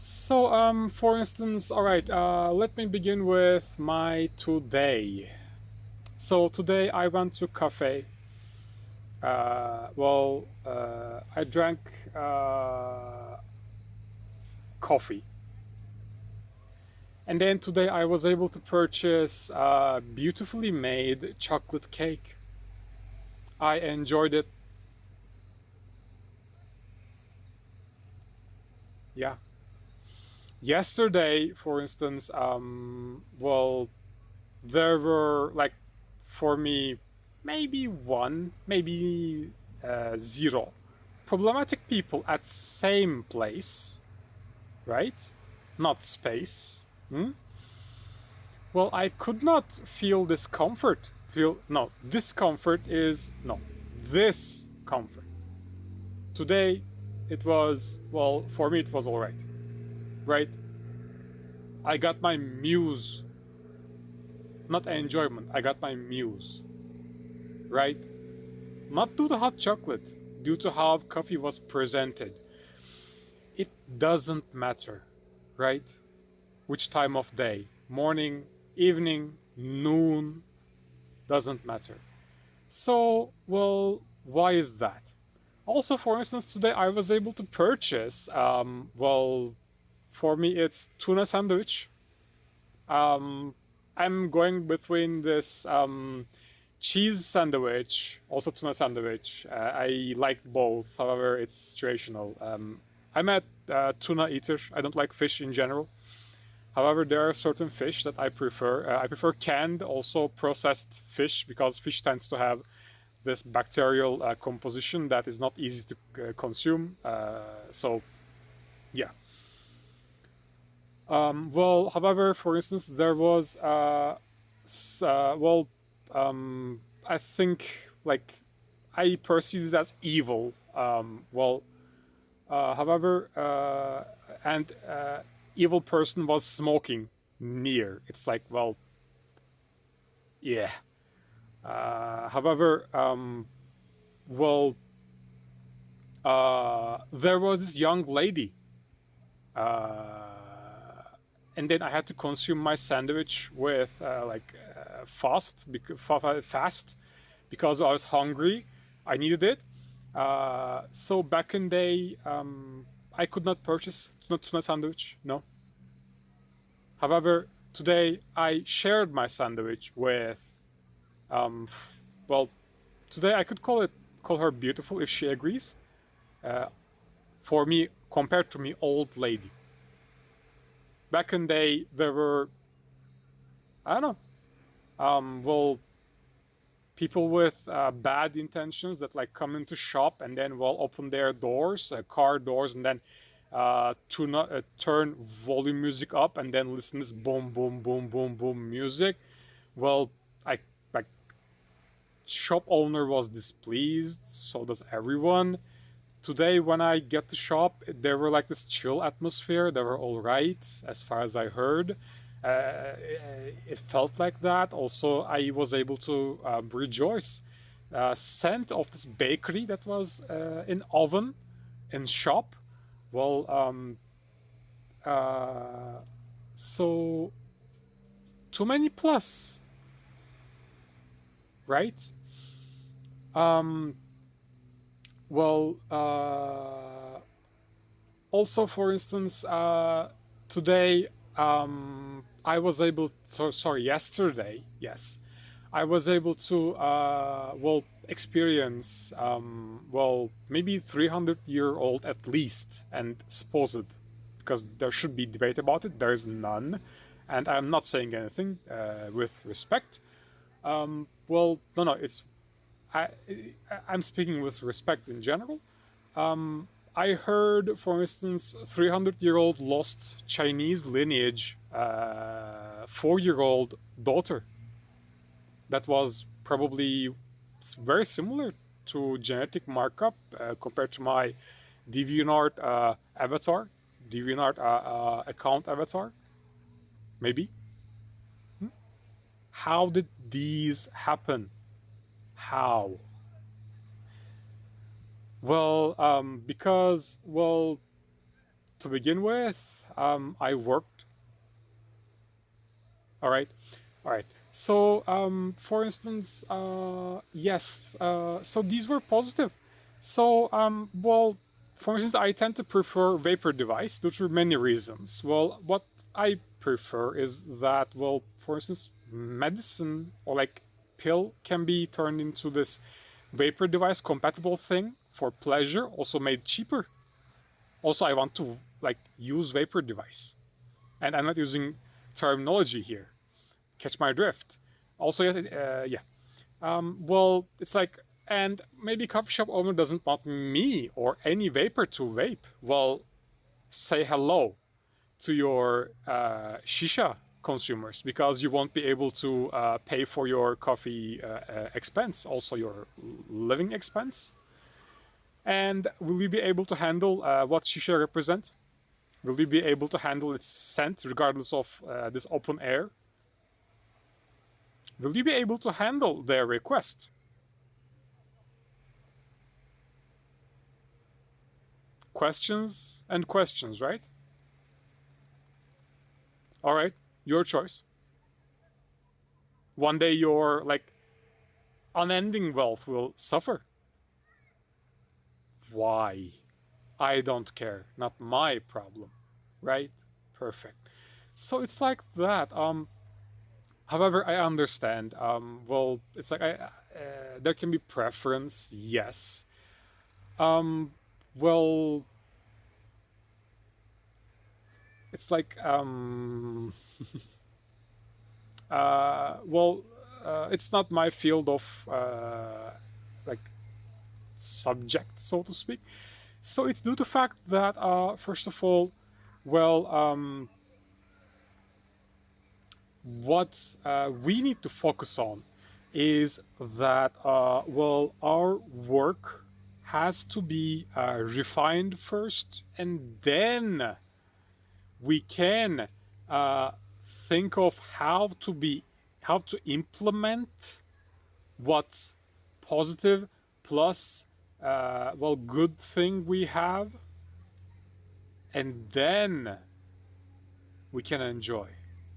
For instance, all right, let me begin with my today. So today I went to cafe. I drank coffee, and then today I was able to purchase beautifully made chocolate cake. I enjoyed it. Yeah. Yesterday, for instance, there were like for me maybe one, maybe zero problematic people at same place, right? Not space. Hmm? Well, I could not feel discomfort. Feel no discomfort is no this comfort. Today, it was for me it was all right, right? I got my muse, not enjoyment. I got my muse, right? Not due to hot chocolate, due to how coffee was presented. It doesn't matter, right? Which time of day, morning, evening, noon, doesn't matter. So, why is that? Also, for instance, today I was able to purchase, for me it's tuna sandwich. Um, I'm going between this cheese sandwich, also tuna sandwich. I like both. However, it's situational. I'm a tuna eater. I don't like fish in general. However, there are certain fish that I prefer. I prefer canned, also processed fish, because fish tends to have this bacterial composition that is not easy to consume. Yeah. However, for instance, there was I think like I perceive it as evil. However, and evil person was smoking near. It's like, yeah. However, well, there was this young lady, and then I had to consume my sandwich with fast because I was hungry. I needed it. So back in day, I could not purchase tuna sandwich. No. However, today I shared my sandwich with, um, well, today I could call her beautiful if she agrees. Uh, for me, compared to me, old lady. Back in day, there were I don't know. People with bad intentions that like come into shop and then open their doors, car doors, and then turn volume music up and then listen to this boom, boom, boom, boom, boom music. Well, I like shop owner was displeased. So does everyone. Today, when I get to shop, there were like this chill atmosphere. They were all right, as far as I heard. It felt like that. Also, I was able to rejoice. Scent of this bakery that was in oven in shop. Well, uh, so too many plus, right? Um, well, Also, for instance, today I was able. Sorry, yesterday. Yes, I was able to experience maybe 300-year-old at least and supposed, because there should be debate about it. There is none, and I'm not saying anything with respect. No, it's I, I'm speaking with respect in general. I heard, for instance, 300-year-old lost Chinese lineage, 4-year-old daughter that was probably very similar to genetic markup compared to my DeviantArt avatar, DeviantArt account avatar. Maybe. How did these happen? How? Because to begin with, I worked. All right, all right. So, for instance, yes. So these were positive. So, well, for instance, I tend to prefer vapor device due to many reasons. Well, what I prefer is that, well, for instance, medicine or like pill can be turned into this vapor device compatible thing for pleasure, also made cheaper. Also, I want to like use vapor device, and I'm not using terminology here. Catch my drift. Also, yes, yeah. Well, it's like, and maybe coffee shop owner doesn't want me or any vapor to vape. Well, say hello to your shisha consumers because you won't be able to pay for your coffee expense, also your living expense. And will we be able to handle what shisha represent? Will we be able to handle its scent regardless of this open air? Will you be able to handle their request? Questions and questions, right? All right, your choice. One day your like unending wealth will suffer. Why? I don't care. Not my problem. Right? Perfect. So it's like that. However, I understand. Well, it's like there can be preference, yes. Um, well, it's like well, it's not my field of like subject, so to speak. So it's due to the fact that first of all, well, what we need to focus on is that well, our work has to be refined first, and then we can think of how to implement what's positive plus well, good thing we have, and then we can enjoy.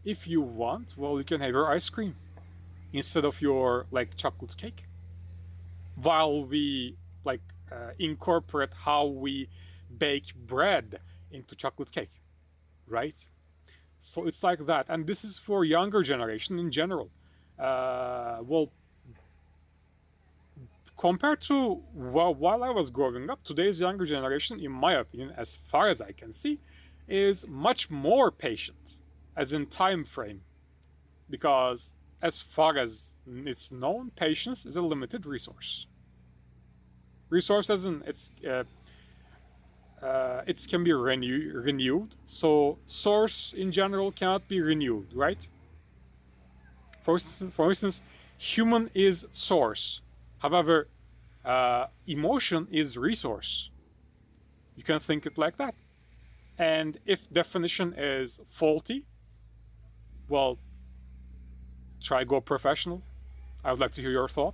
If you want, well, you can have your ice cream instead of your like chocolate cake while we like incorporate how we bake bread into chocolate cake, right? So it's like that, and this is for younger generation in general. Well, compared to while I was growing up, today's younger generation, in my opinion, as far as I can see, is much more patient, as in time frame, because as far as it's known, patience is a limited resource. Resource as in it can be renewed. So source in general cannot be renewed, right? For instance, human is source. However, emotion is resource. You can think it like that. And if definition is faulty, well, try go professional. I would like to hear your thought.